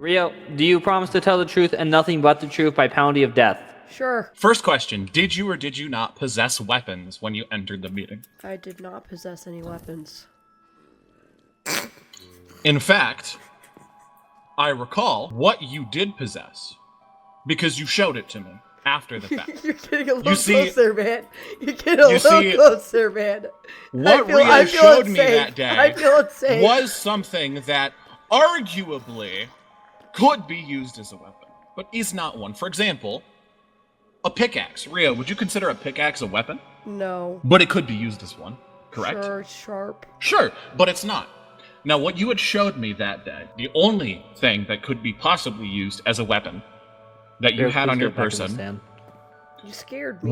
Rio, do you promise to tell the truth and nothing but the truth by penalty of death? Sure. First question, did you or did you not possess weapons when you entered the meeting? I did not possess any weapons. In fact, I recall what you did possess because you showed it to me after the fact. You're getting a little see- closer, man. You're getting a little closer, man. What I Rio feel showed me unsafe. that day I feel unsafe. was something that arguably could be used as a weapon, but is not one. For example, a pickaxe. Rio, would you consider a pickaxe a weapon? No. But it could be used as one, correct? Sure, sharp. Sure, but it's not. Now, what you had showed me that day, the only thing that could be possibly used as a weapon that you Here, had please on your get back in the person stand. You scared me.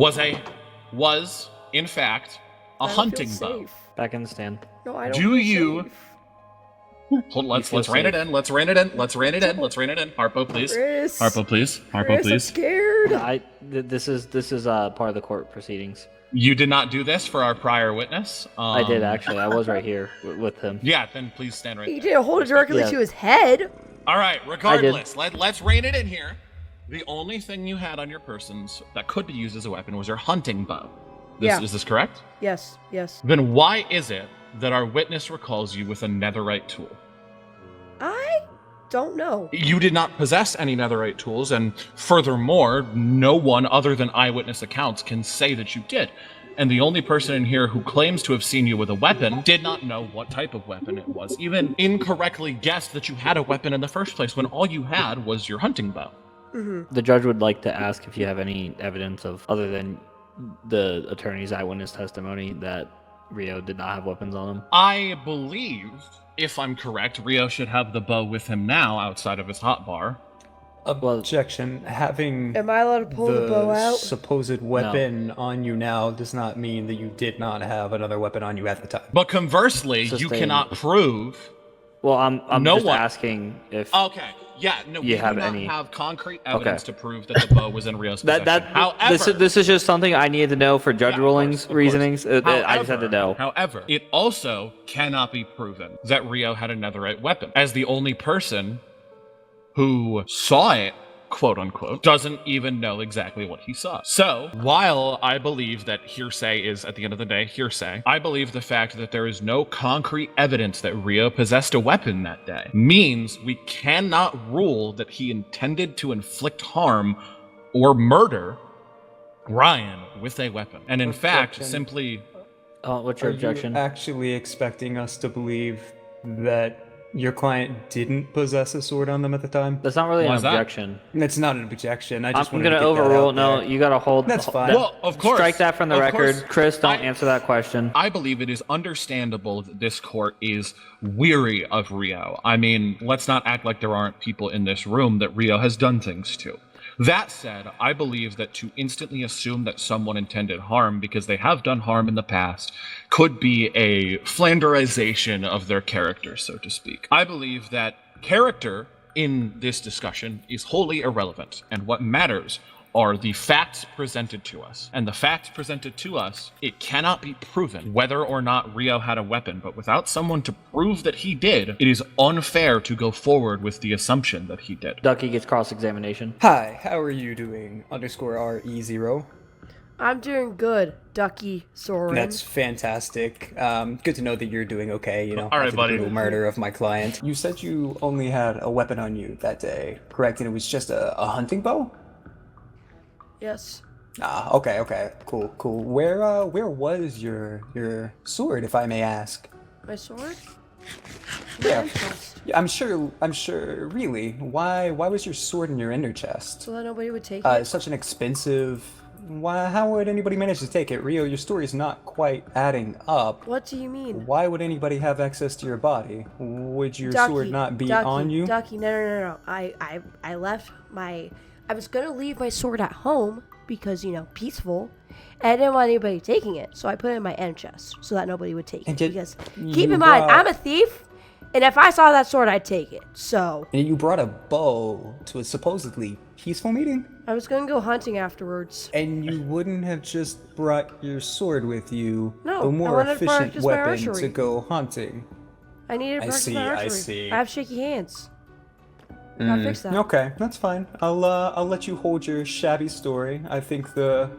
was in fact a I don't hunting feel bow. safe. Back in the stand. No, I don't Do feel you- safe. Hold on, let's feel rein it safe. in. Let's rein it in. Let's rein it in. Let's rein it in. Harpo, please. Chris. Harpo, please. Harpo, Chris, I'm please. scared. This is part of the court proceedings. You did not do this for our prior witness. I did actually. I was right here with him. Yeah, then please stand right He there. didn't hold it directly Yeah. to his head. All right, regardless, let's rein it in here. The only thing you had on your persons that could be used as a weapon was your hunting bow. Yeah. Is this correct? Yes, yes. Then why is it that our witness recalls you with a netherite tool? I don't know. You did not possess any netherite tools, and furthermore, no one other than eyewitness accounts can say that you did. And the only person in here who claims to have seen you with a weapon did not know what type of weapon it was, even incorrectly guessed that you had a weapon in the first place when all you had was your hunting bow. The judge would like to ask if you have any evidence of, other than the attorney's eyewitness testimony, that Rio did not have weapons on him. I believe, if I'm correct, Rio should have the bow with him now outside of his hot bar. Objection. Having Am I allowed to pull the bow out? supposed weapon on you now does not mean that you did not have another weapon on you at the time. But conversely, you Sustained. cannot prove. Well, I'm No just one- asking if Okay, yeah, no, You we have do not any- have concrete evidence Okay. to prove that the bow was in Rio's possession. However, this is just something I needed to know for judge Yeah, of rulings, course. reasonings. I just had to know. However, it also cannot be proven that Rio had a netherite weapon, as the only person who saw it, quote unquote, doesn't even know exactly what he saw. So, while I believe that hearsay is, at the end of the day, hearsay, I believe the fact that there is no concrete evidence that Rio possessed a weapon that day means we cannot rule that he intended to inflict harm or murder Ryan with a weapon. And in fact, Objection. simply... What's your Are objection? you actually expecting us to believe that your client didn't possess a sword on them at the time? That's not really Why an is that? objection. It's not an objection. I just I'm wanted gonna to get that overrule. out No, there. you gotta hold. That's fine. that- Well, of course. Strike that from the Of record. course. Chris, don't I- answer that question. I believe it is understandable that this court is weary of Rio. I mean, let's not act like there aren't people in this room that Rio has done things to. That said, I believe that to instantly assume that someone intended harm because they have done harm in the past could be a Flanderization of their character, so to speak. I believe that character in this discussion is wholly irrelevant, and what matters are the facts presented to us. And the facts presented to us, it cannot be proven whether or not Rio had a weapon, but without someone to prove that he did, it is unfair to go forward with the assumption that he did. Ducky gets cross-examination. Hi, how are you doing? _RE0. I'm doing good, Ducky Soren. That's fantastic. Good to know that you're doing okay, you know, All right, after buddy. the brutal murder of my client. You said you only had a weapon on you that day, correct? And it was just a hunting bow? Yes. Ah, okay, cool. Where was your sword, if I may ask? My sword? Yeah. My chest. Yeah, I'm sure. Really, why was your sword in your inner chest? So that nobody would take it. It's such an expensive. How would anybody manage to take it, Rio? Your story's not quite adding up. What do you mean? Why would anybody have access to your body? Would your sword not be Ducky, on you? Ducky, no. I left my. I was gonna leave my sword at home because, you know, peaceful. And I didn't want anybody taking it, so I put it in my end chest so that nobody would take it. And yet Because you keep in mind, brought- I'm a thief, and if I saw that sword, I'd take it. So And you brought a bow to a supposedly peaceful meeting? I was gonna go hunting afterwards. And you wouldn't have just brought your sword with you, No, a I more wanted to efficient practice my weapon archery. to go hunting. I needed to I practice see, my I archery. see. I have shaky hands. Gotta fix that. Okay, that's fine. I'll let you hold your shabby story. I think the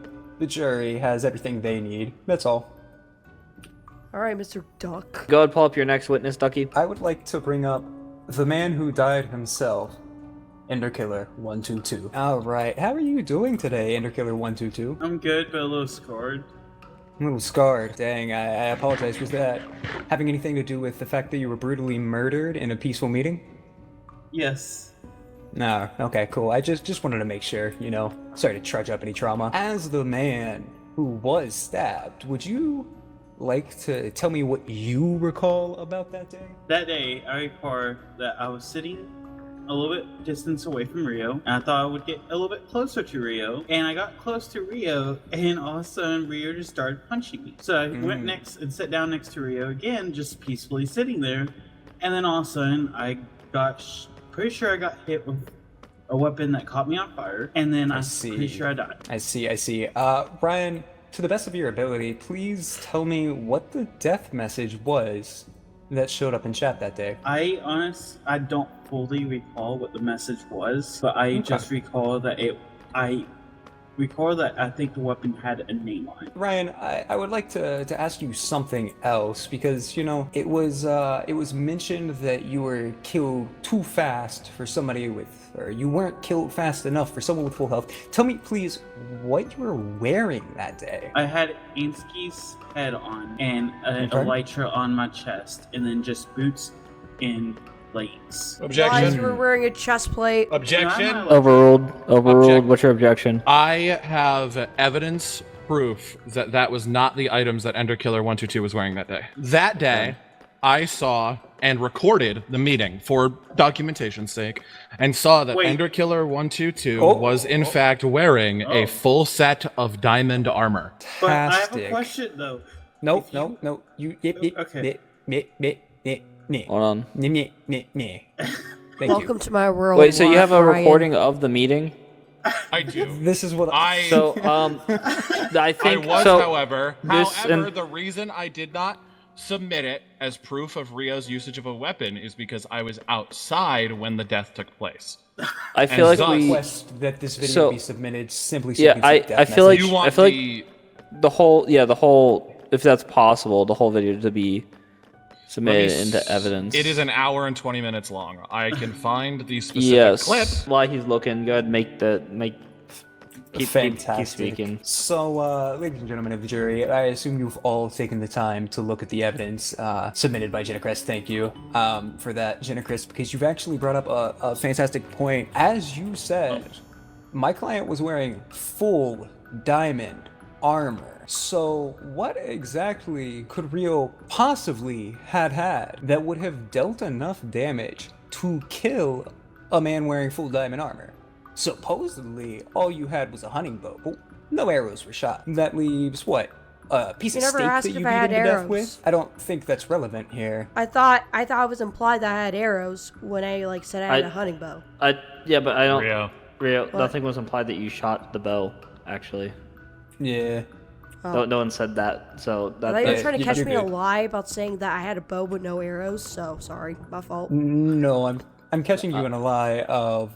jury has everything they need. That's all. All right, Mr. Duck. Go ahead, pull up your next witness, Ducky. I would like to bring up the man who died himself, Enderkiller 122. All right, how are you doing today, Enderkiller 122? I'm good, but a little scarred. A little scarred. Dang, I apologize. Was that having anything to do with the fact that you were brutally murdered in a peaceful meeting? Yes. No, okay, cool. I just wanted to make sure, you know. Sorry to trudge up any trauma. As the man who was stabbed, would you like to tell me what you recall about that day? That day, I recall that I was sitting a little bit distance away from Rio, and I thought I would get a little bit closer to Rio, and I got close to Rio, and all of a sudden Rio just started punching me. So I went next and sat down next to Rio again, just peacefully sitting there, and then all of a sudden I got pretty sure I got hit with a weapon that caught me on fire, and then I'm pretty sure I died. I see. Ryan, to the best of your ability, please tell me what the death message was that showed up in chat that day. I don't fully recall what the message was, but I just recall that I think the weapon had a name on it. Ryan, I would like to ask you something else, because, you know, it was mentioned that you were killed too fast for somebody or you weren't killed fast enough for someone with full health. Tell me, please, what you were wearing that day. I had Ansky's head on and an elytra on my chest, and then just boots and leggings. Guys, you were wearing a chest plate. Objection. Overruled. Object- What's your objection? I have evidence, proof that that was not the items that Enderkiller 122 was wearing that day. That day, I saw and recorded the meeting for documentation's sake, and saw that Enderkiller 122 was in fact wearing a full set of diamond armor. But I have a question though. No. Okay. Hold on. Thank Welcome to my world. Wait, so you have a Ryan. recording of the meeting? I do. This is what So, I think However, and- the reason I did not submit it as proof of Rio's usage of a weapon is because I was outside when the death took place. I feel like thus- we. request that this video So- be submitted simply so Yeah, you can see death I feel like You want I feel like the the whole, if that's possible, the whole video to be submitted into evidence. It is an hour and 20 minutes long. I can find the specific Yes. clip. While he's looking, go ahead and keep Fantastic. speaking. So, ladies and gentlemen of the jury, I assume you've all taken the time to look at the evidence submitted by Jennicrest. Thank you for that, Jennicrest, because you've actually brought up a fantastic point. As you said, my client was wearing full diamond armor. So, what exactly could Rio possibly had that would have dealt enough damage to kill a man wearing full diamond armor? Supposedly, all you had was a hunting bow, but no arrows were shot. That leaves what? A piece You of never steak asked that if you I beat had him to death arrows. with? I don't think that's relevant here. I thought it was implied that I had arrows when I said I had a hunting bow. But I don't. Rio. What? Nothing was implied that you shot the bow. Actually, Yeah. no one said that. So I thought you were that trying to catch you're me in a good. lie about saying that I had a bow with no arrows. So sorry, my fault. No, I'm catching you in a lie of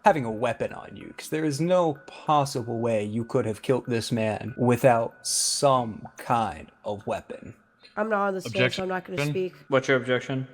having a weapon on you, because there is no possible way you could have killed this man without some kind of weapon. I'm not on the stand, so I'm not going to speak. What's your objection?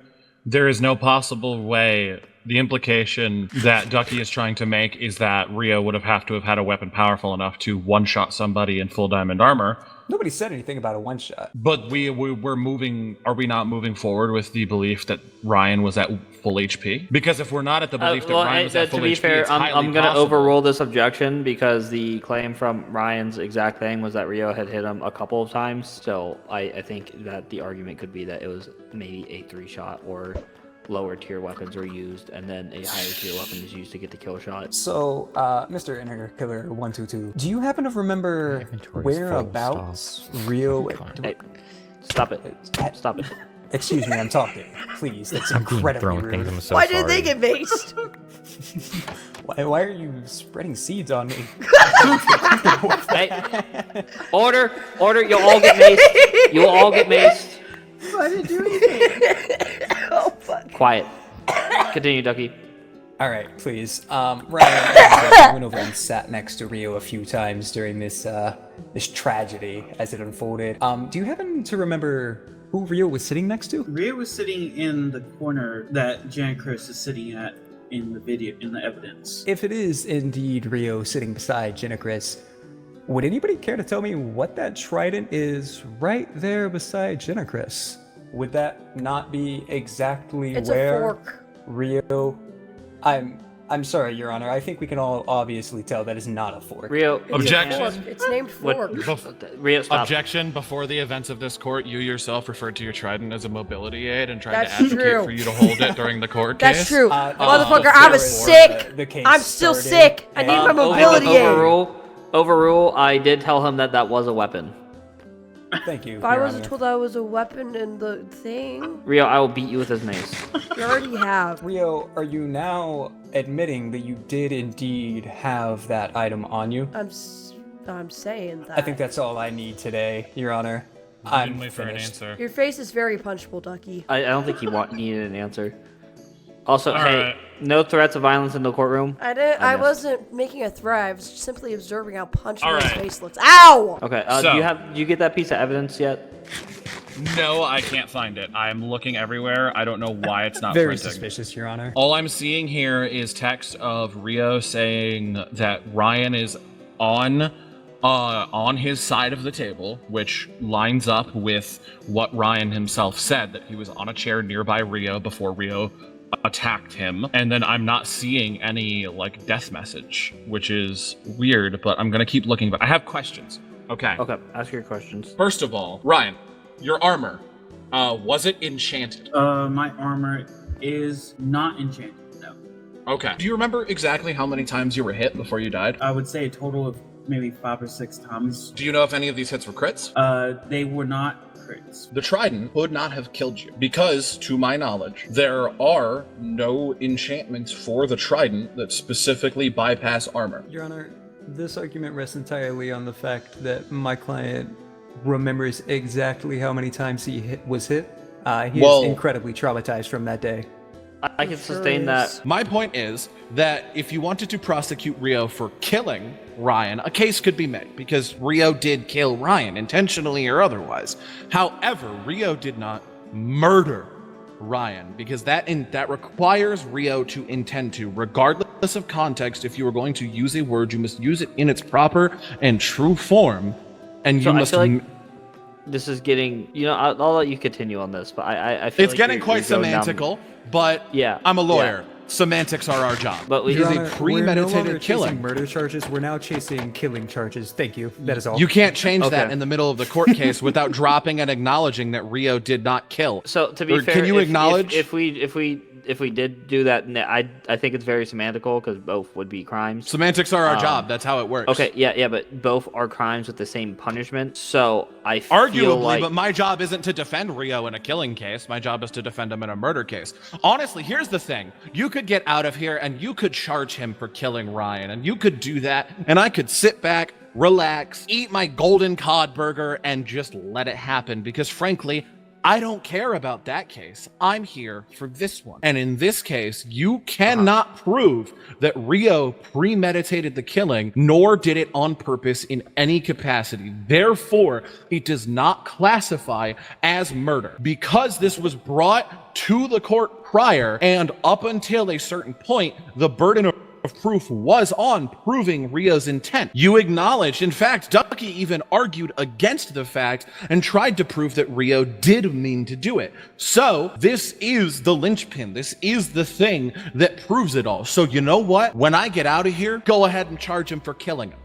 There is no possible way. The implication that Ducky is trying to make is that Rio would have to have had a weapon powerful enough to one-shot somebody in full diamond armor. Nobody said anything about a one-shot. But we're moving. Are we not moving forward with the belief that Ryan was at full HP? Because if we're not at the belief that Ryan was at full to be HP, fair, it's I'm highly going to possible. overrule this objection because the claim from Ryan's exact thing was that Rio had hit him a couple of times. So I think that the argument could be that it was maybe a 3-shot or lower tier weapons were used, and then a higher tier weapon is used to get the kill shot. So, Mr. Enderkiller 122, do you happen to remember whereabouts Rio? Hey, stop it! Stop it! Excuse me, I'm talking. Please, that's incredibly rude. Why did they get based? Why are you spreading seeds on me? Hey, order! You'll all get maced. You'll all get maced. I didn't do anything. Oh fuck. Quiet. Continue, Ducky. All right, please. Ryan, I went over and sat next to Rio a few times during this this tragedy as it unfolded. Do you happen to remember who Rio was sitting next to? Rio was sitting in the corner that Jan Chris is sitting at in the video, in the evidence. If it is indeed Rio sitting beside Jennicris, would anybody care to tell me what that trident is right there beside Jennicris? Would that not be exactly It's where a fork. Rio? I'm sorry, Your Honor. I think we can all obviously tell that is not a fork. Rio. Objection. Fork. It's named What? fork. Rio, stop. Objection. Before the events of this court, you yourself referred to your trident as a mobility aid and tried That's to advocate true. for you to hold it during the court case. That's true. Motherfucker, before I was sick. the case I'm still started, sick. I need and- my mobility aid. Overrule. I did tell him that was a weapon. Thank you, If I Your wasn't Honor. told I was a weapon in the thing, Rio, I will beat you with his mace. you already have. Rio, are you now admitting that you did indeed have that item on you? I'm saying that. I think that's all I need today, Your Honor. I'm Wait for an finished. answer. Your face is very punchable, Ducky. I don't think he needed an answer. Also, All hey, right. no threats of violence in the courtroom. I didn't. I I missed. wasn't making a threat. I was simply observing how punchable All his right. face looks. Ow! Okay, So- do you get that piece of evidence yet? No, I can't find it. I'm looking everywhere. I don't know why it's not Very printing. suspicious, Your Honor. All I'm seeing here is text of Rio saying that Ryan is on his side of the table, which lines up with what Ryan himself said, that he was on a chair nearby Rio before Rio attacked him. And then I'm not seeing any like death message, which is weird, but I'm gonna keep looking. But I have questions. Okay. Okay, ask your questions. First of all, Ryan, your armor, was it enchanted? My armor is not enchanted, no. Okay. Do you remember exactly how many times you were hit before you died? I would say a total of maybe 5 or 6 times. Do you know if any of these hits were crits? They were not crits. The trident would not have killed you because, to my knowledge, there are no enchantments for the trident that specifically bypass armor. Your Honor, this argument rests entirely on the fact that my client remembers exactly how many times he was hit. He Well- is incredibly traumatized from that day. I can Sure sustain is. that. My point is that if you wanted to prosecute Rio for killing Ryan, a case could be made because Rio did kill Ryan, intentionally or otherwise. However, Rio did not murder Ryan because that requires Rio to intend to, regardless of context. If you are going to use a word, you must use it in its proper and true form, and So you I must. feel like this is getting. I'll let you continue on this, but I feel It's like getting you're quite going down- semantical, but Yeah, I'm a lawyer. yeah. Semantics are our job. But we- it Your is Honor, a we're no premeditated longer killing. chasing murder charges. We're now chasing killing charges. Thank you. That is all. You can't change that Okay. in the middle of the court case without dropping and acknowledging that Rio did not kill. So to be Or fair, can you if- acknowledge- if we did do that, I think it's very semantical because both would be crimes. Semantics are our job. That's how it works. Okay, yeah, but both are crimes with the same punishment. So I feel Arguably, like but my job isn't to defend Rio in a killing case. My job is to defend him in a murder case. Honestly, here's the thing. You could get out of here and you could charge him for killing Ryan, and you could do that, and I could sit back, relax, eat my golden cod burger, and just let it happen because frankly, I don't care about that case. I'm here for this one. And in this case, you cannot prove that Rio premeditated the killing, nor did it on purpose in any capacity. Therefore, it does not classify as murder. Because this was brought to the court prior, and up until a certain point, the burden of proof was on proving Rio's intent. You acknowledged, in fact, Ducky even argued against the fact and tried to prove that Rio did mean to do it. So, this is the linchpin. This is the thing that proves it all. So, you know what? When I get out of here, go ahead and charge him for killing him.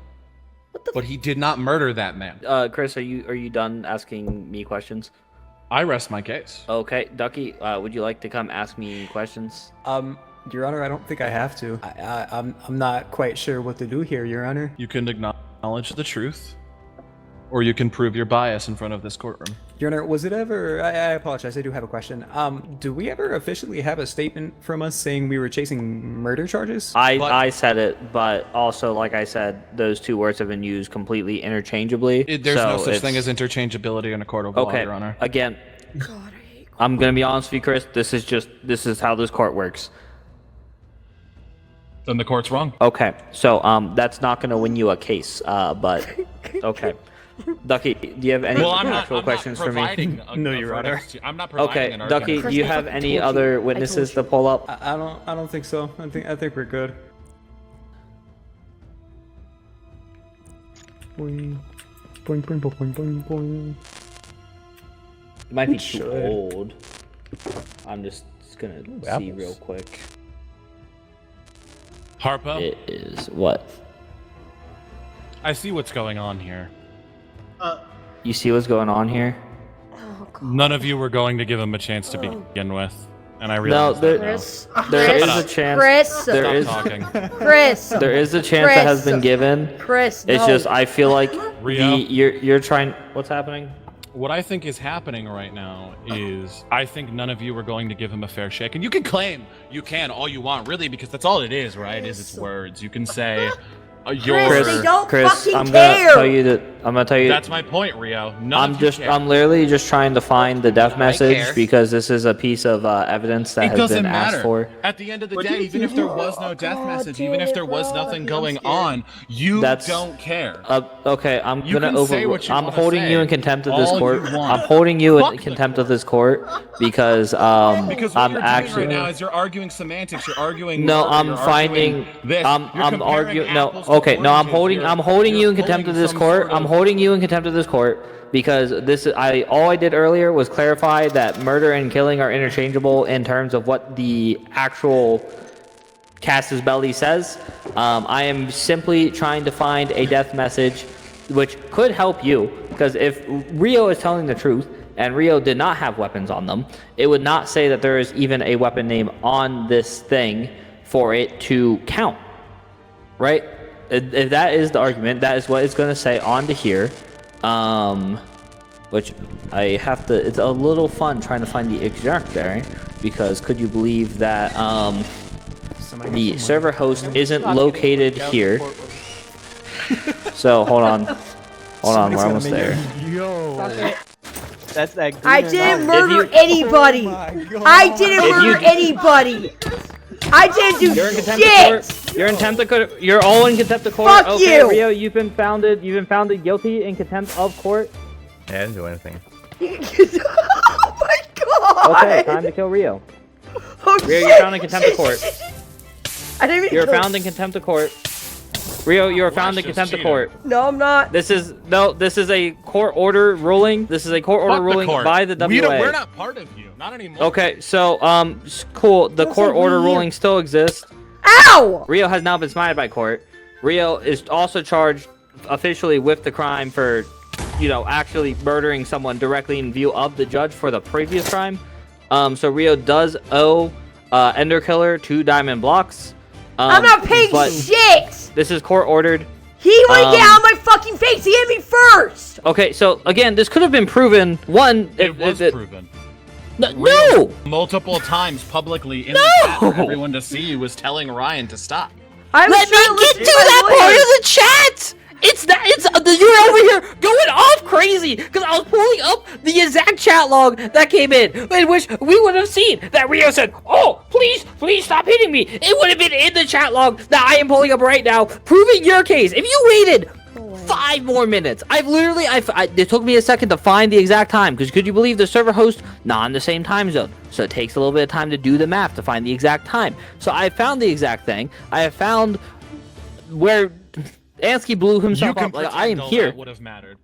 But he did not murder that man. Chris, are you done asking me questions? I rest my case. Okay, Ducky, would you like to come ask me questions? Your Honor, I don't think I have to. I'm not quite sure what to do here, Your Honor. You can acknowledge the truth, or you can prove your bias in front of this courtroom. Your Honor, was it ever? I apologize. I do have a question. Do we ever officially have a statement from us saying we were chasing murder charges? I said it, but also, like I said, those two words have been used completely interchangeably. There's no so such thing it's- as interchangeability in a court of law, Okay, Your Honor. again, God, I hate. I'm gonna be honest with you, Chris. This is how this court works. Then the court's wrong. Okay, so that's not gonna win you a case, but okay. Ducky, do you have any Well, I'm actual questions for me? No, Your Honor. I'm not providing Okay, an Ducky, argument. do you I have fucking any told you. other I witnesses to told you. pull up? I don't think so. I think we're good. Boing. Boing, boing, boing, boing, boing. It might be Should. too old. I'm just gonna see apples. real quick. Harpo, It is what? I see what's going on here. You see what's going on here? Oh, God. None of you were going to give him a chance to begin with, and I No, realize there, that now. Chris. there is Chris. a chance. Chris. There Stop is talking. Chris. there is a chance that has been Chris. given. Chris. It's no. just I feel like Rio? you're trying. What's happening? What I think is happening right now is I think none of you were going to give him a fair shake. And you can claim you can all you want, really, because that's all it is, right? Is it's words. You can say your. Chris, they don't Chris, fucking I'm care. gonna tell you that I'm gonna tell you. That's my point, Rio. None of you care. I'm literally just trying to find the death message care. because this is a piece of evidence that It has doesn't been asked matter. for. At the end of the What day, did even you if there do? was no death God message, damn even if it, there was bro. nothing I'm going scared. on, you That's- don't care. Okay, I'm You gonna can say what you I'm wanna holding say. you in contempt of this All court. you want. I'm holding you in Fuck the contempt of this court because Because what I'm you're actually doing right now is you're arguing semantics. You're arguing. No, murder, I'm you're finding. arguing This. I'm You're comparing arguing. No, apples to okay. No, I'm oranges. holding. You're- I'm holding you you're in contempt of pulling this some court. sort of- I'm holding you in contempt of this court because this. All I did earlier was clarify that murder and killing are interchangeable in terms of what the actual Casus Belli says. I am simply trying to find a death message, which could help you because if Rio is telling the truth. And Rio did not have weapons on them, it would not say that there is even a weapon name on this thing for it to count, right? If that is the argument, that is what it's going to say on to here, which I have to, it's a little fun trying to find the exact there, because could you believe that the server host isn't located here? So hold on, we're almost there. That's that. I greener didn't number. murder anybody. I didn't If you murder d- anybody. I didn't do You're in contempt of shit. court. You're in contempt of court. You're all in contempt of court. Fuck Okay, you. Rio, you've been founded guilty in contempt of court. Yeah, I didn't do anything. Oh my god. Okay, time to kill Rio. Oh, Rio, you're shit. found in contempt of court. I didn't even You're kill- found in contempt of court. Rio, you are found in just contempt of cheating. court. No, I'm not. This is a court order ruling. This is a court order Fuck the ruling court. by the WA. We're not part of you. Not anymore. Okay, so cool. The Don't court say order we. ruling still exists. Ow! Rio has now been smited by court. Rio is also charged officially with the crime for, actually murdering someone directly in view of the judge for the previous crime. So Rio does owe Ender Killer 2 diamond blocks. I'm not paying but shit. This is court ordered. He wouldn't get out of my fucking face. He hit me first. Okay, so again, this could have been proven. One, It was if proven no. multiple times publicly in No! the chat for everyone to see was telling Ryan to stop. I was Let me trying to get listen to my that part lawyer. of the chat. You're over here going off crazy because I was pulling up the exact chat log that came in which we would have seen that Rio said, "Oh, please stop hitting me." It would have been in the chat log that I am pulling up right now, proving your case. If you waited 5 more minutes, it took me a second to find the exact time because could you believe the server host not in the same time zone, so it takes a little bit of time to do the math to find the exact time. So I found the exact thing. I have found where Ansky blew You himself can up. Like, pretend I am all here. that would have mattered.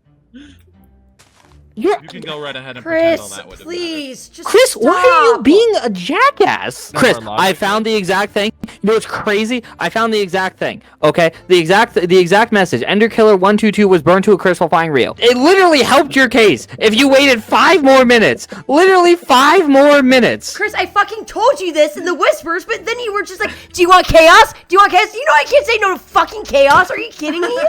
You're You can go right ahead and pretend all Chris, that would have please, just Chris. Why are you stop. being a jackass? Never Chris, logic, I found the exact thing. You know what's crazy? I found the exact thing. Okay, the exact message. Ender Killer 122 was burned to a crisp while flying Rio. It literally helped your case if you waited 5 more minutes. Literally 5 more minutes. Chris, I fucking told you this in the whispers, but then you were just like, "Do you want chaos? Do you want chaos?" You know I can't say no to fucking chaos. Are you kidding me?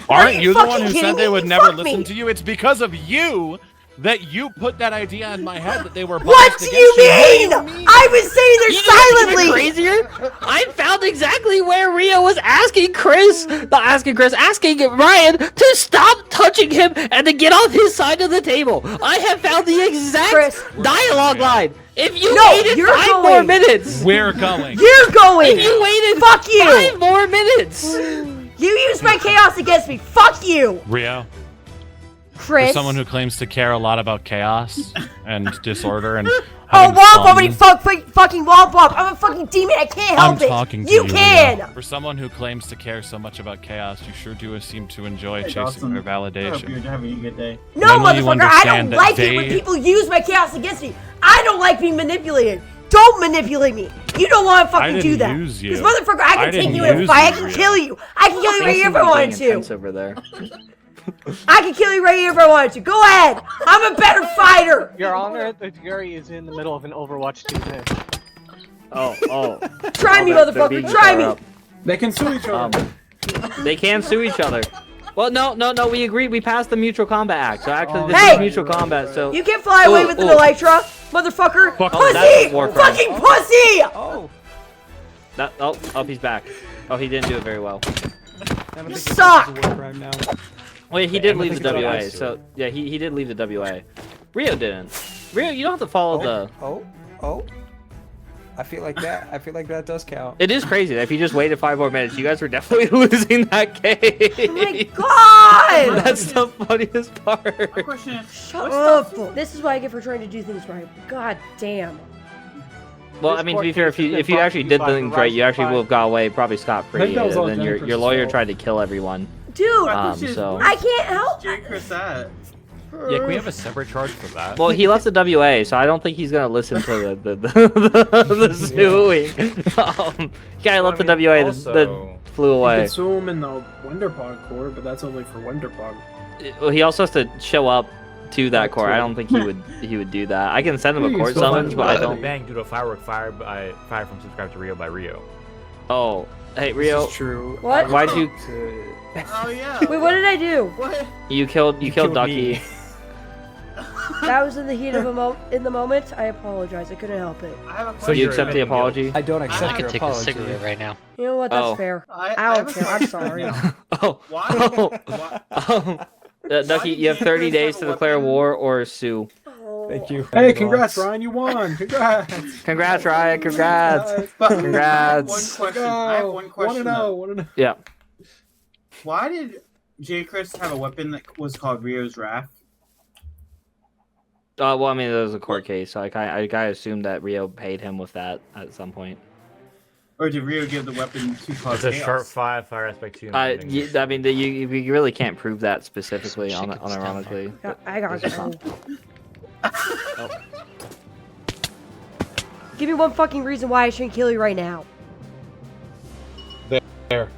Aren't you you the fucking one who kidding said they me? would never Fuck listen me. to you? It's because of you that you put that idea in my head that they were What biased do you mean? against you. I was sitting there You know what's even silently. crazier? I found exactly where Rio was asking Ryan to stop touching him and to get on his side of the table. I have found the exact Chris. dialogue line. If you No, waited you're 5 more going. minutes, We're going. You're going. if you waited Fuck you. 5 more minutes. You used my chaos against me. Fuck you, Rio, Chris. for someone who claims to care a lot about chaos and disorder and Oh, having womp fun, wompity fucking womp womp. I'm a fucking demon. I can't I'm help it. talking to You you, can. Rio. For someone who claims to care so much about chaos, you sure do seem to enjoy Hey, chasing Dawson. their I hope you're validation. having a good day. No, When will you motherfucker. I don't understand that like it when they- people use my chaos against me. I don't like being manipulated. Don't manipulate me. You don't want to fucking do didn't that. use you. Because motherfucker, I I can take didn't you in a use fight. I you, can Rio. kill you. I can kill you right here if I wanted to. over there. I can kill you right here if I wanted to. Go ahead. I'm a better fighter. Your Honor, the jury is in the middle of an Overwatch 2 match. Oh. Try me, They're motherfucker. beating Try each me. other up. They can sue each other. They can sue each other. Well, no. We agreed. We passed the Mutual Combat Act. So actually, this Hey! is mutual combat. So You can fly away Ooh, with an ooh. elytra, motherfucker. Fuck. Oh, that's Pussy! a war crime. Fucking pussy! Oh, oh, he's back. Oh, he didn't do it very well. I don't You think it's suck. a war crime now. Wait, he did I'm leave the thinking about WA. ice So yeah, he did leave the WA. Rio didn't. Rio, you don't have to follow the. Oh. I feel like that does count. It is crazy that if you just waited 5 more minutes, you guys were definitely losing that game. Oh my god! That's the funniest My part. question is, Shut up! This is what I get for trying to do things right. God damn. Well, I mean, to be fair, if you actually did things right, you actually would have got away probably scot I free. think that was all And then your Jennifer's lawyer fault. tried to kill everyone. Dude, my Um, question is, so- where's I can't help. Jay Chris at? Yeah, can we have a separate charge for that? Well, he left the WA, so I don't think he's gonna listen to the suing. Guy left the WA, that flew You away. can sue him in the Wenderpog court, but that's only for Wenderpog. Well, he also has to show up to that That court. too. I don't think he would do that. I can send him You a can court still summons, find but I him. don't. Bang due to a firework fire from Subscribe to Rio by Rio. Oh, hey This Rio, is true. What? why'd you Oh yeah. Wait, what did I do? What? you killed killed Ducky? me. That was in the heat of in the moment. I apologize. I couldn't help it. I have a So question. you accept the apology? I don't accept I your could Take a apology. cigarette right now. You know what? That's Oh. fair. I I have don't a care. I'm question. sorry. Oh, Why? oh, Why? Ducky, you have 30 days to declare war or sue. Thank you. Hey, congrats, Ryan! You won. Congrats. Congrats, Ryan. Congrats. But Congrats. I have one question. I have one question. though. 1-0. Yeah. Why did Jay Chris have a weapon that was called Rio's Wrath? Well, I mean, it was a court case, so I assumed that Rio paid him with that at some point. Or did Rio give the weapon to cause It's a sharp chaos? 5, fire aspect 2. I mean, you really can't prove that specifically, unironically. I gotta There's go. Oh. Give me one fucking reason why I shouldn't kill you right now. There.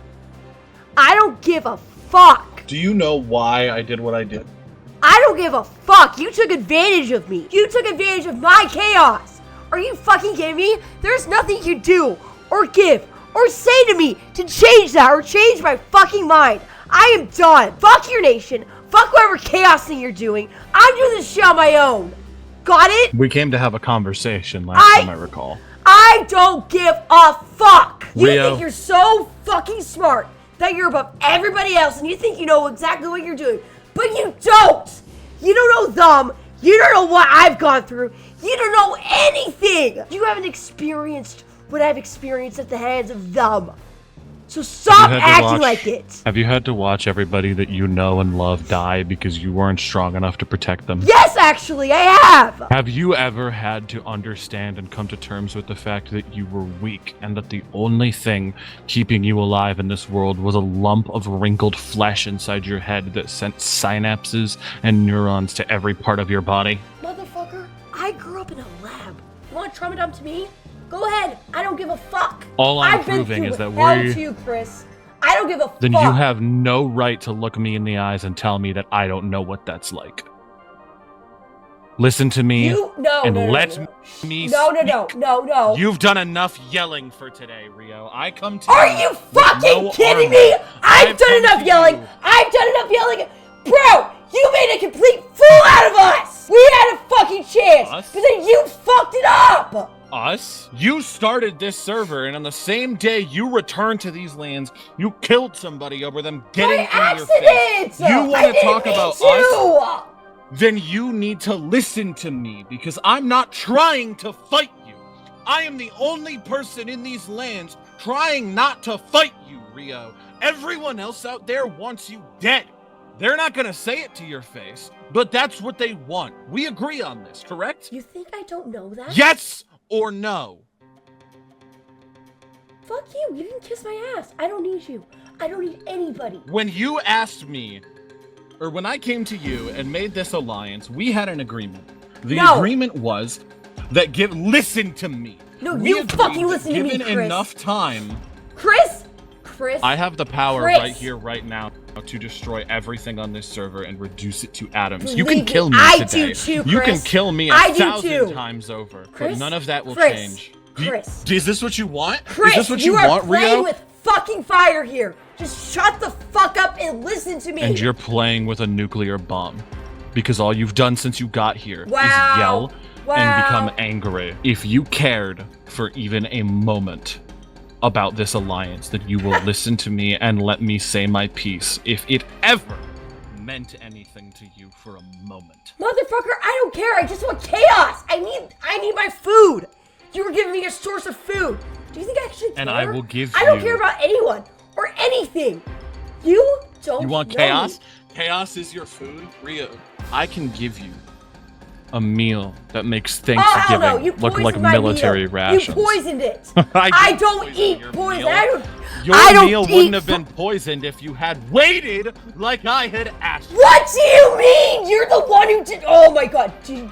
I don't give a fuck. Do you know why I did what I did? I don't give a fuck. You took advantage of me. You took advantage of my chaos. Are you fucking kidding me? There's nothing you do or give or say to me to change that or change my fucking mind. I am done. Fuck your nation. Fuck whatever chaos thing you're doing. I'm doing this shit on my own. Got it? We came to have a conversation last time I recall. I don't give a fuck. You Rio. think you're so fucking smart that you're above everybody else and you think you know exactly what you're doing. But you don't. You don't know them. You don't know what I've gone through. You don't know anything. You haven't experienced what I've experienced at the hands of them. So stop had to acting watch- like it. Have you had to watch everybody that you know and love die because you weren't strong enough to protect them? Yes, actually, I have. Have you ever had to understand and come to terms with the fact that you were weak and that the only thing keeping you alive in this world was a lump of wrinkled flesh inside your head that sent synapses and neurons to every part of your body? Motherfucker, I grew up in a lab. You want to trauma dump to me? Go ahead. I don't give a fuck. All I'm I've been proving through is that hell we- too, Chris. I don't give a Then fuck. you have no right to look me in the eyes and tell me that I don't know what that's like. Listen to me and let me No. You've done enough yelling for today, Rio. I come to Are you you with fucking no kidding armor. me? I've done come enough to yelling. you. I've done enough yelling. Bro, You made a complete fool out of us! We had a fucking chance! Us? But then you fucked it up! Us? You started this server, and on the same day you returned to these lands, you killed somebody over them getting By in your face. accident! You want to talk mean about to. us? Then you need to listen to me, because I'm not trying to fight you. I am the only person in these lands trying not to fight you, Rio. Everyone else out there wants you dead. They're not gonna say it to your face, but that's what they want. We agree on this, correct? You think I don't know that? Yes or no? Fuck you, you didn't kiss my ass. I don't need you. I don't need anybody. When you asked me, or when I came to you and made this alliance, we had an agreement. The No. agreement was that listen to me. No, We you agreed fucking that listen to me, given Chris. enough time, Chris? I have the power Chris. right here, right now, to destroy everything on this server and reduce it to atoms. You Believe can kill me I today. do too, You can Chris. kill me I a do 1,000 too. times over, Chris? but none of that will Chris? change. Chris. Is this what you want? Chris, Is this what you you are want, playing Rio? with fucking fire here. Just shut the fuck up and listen to me. And you're playing with a nuclear bomb. Because all you've done since you got here Wow. is yell Wow. and become angry. If you cared for even a moment about this alliance, that you will listen to me and let me say my piece, if it ever meant anything to you for a moment. Motherfucker, I don't care. I just want chaos. I need my food. You were giving me a source of food. Do you think I actually care? And I will give I don't you- care about anyone or anything. You don't You want know chaos? me. Chaos is your food? Rio, I can give you a meal that makes Oh, hell no. Thanksgiving You look like poisoned my military meal. rations. You poisoned it. I I didn't don't poison eat your poison. meal. I don't. Your I don't meal eat wouldn't have fu- been poisoned if you had waited like I had asked. What do you mean? You're the one who did. Oh my god. Do you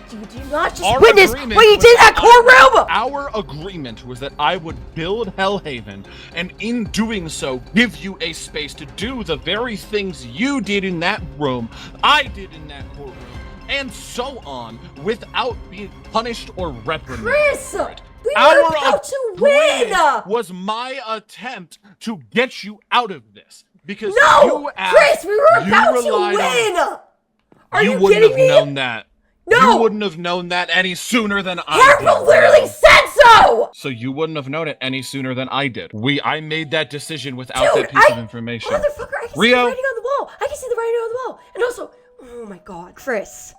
not just Our witness agreement what you was did in that courtroom? Our agreement was that I would build Hellhaven, and in doing so, give you a space to do the very things you did in that room, I did in that courtroom, and so on, without being punished or reprimanded. Chris, for it. we Our were about to win. agreement was my attempt to get you out of this, because No, you asked, Chris, we were you about to relied on- win. Are you wouldn't kidding have me? known that. No. You wouldn't have known that any sooner than I Harpo did. literally said so. So you wouldn't have known it any sooner than I did. I made that decision without Dude, that piece of information. Motherfucker, I can see Rio. the writing on the wall. I can see the writing on the wall. And also, oh my god, Chris.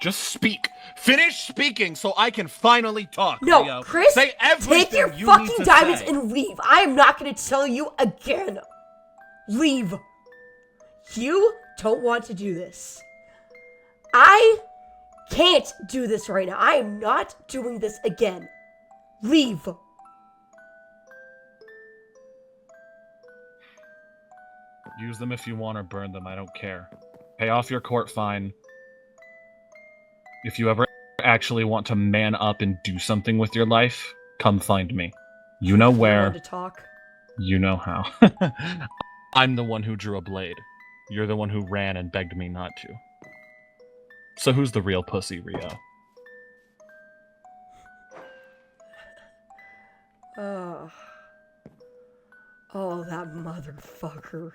Just speak. Finish speaking so I can finally talk. No, Rio. Chris, say everything take your you fucking need to diamonds say. and leave. I am not going to tell you again. Leave. You don't want to do this. I can't do this right now. I am not doing this again. Leave. Use them if you want or burn them. I don't care. Pay off your court fine. If you ever actually want to man up and do something with your life, come find me. You know I where. want to talk. You know how. I'm the one who drew a blade. You're the one who ran and begged me not to. So who's the real pussy, Rio? Oh, that motherfucker.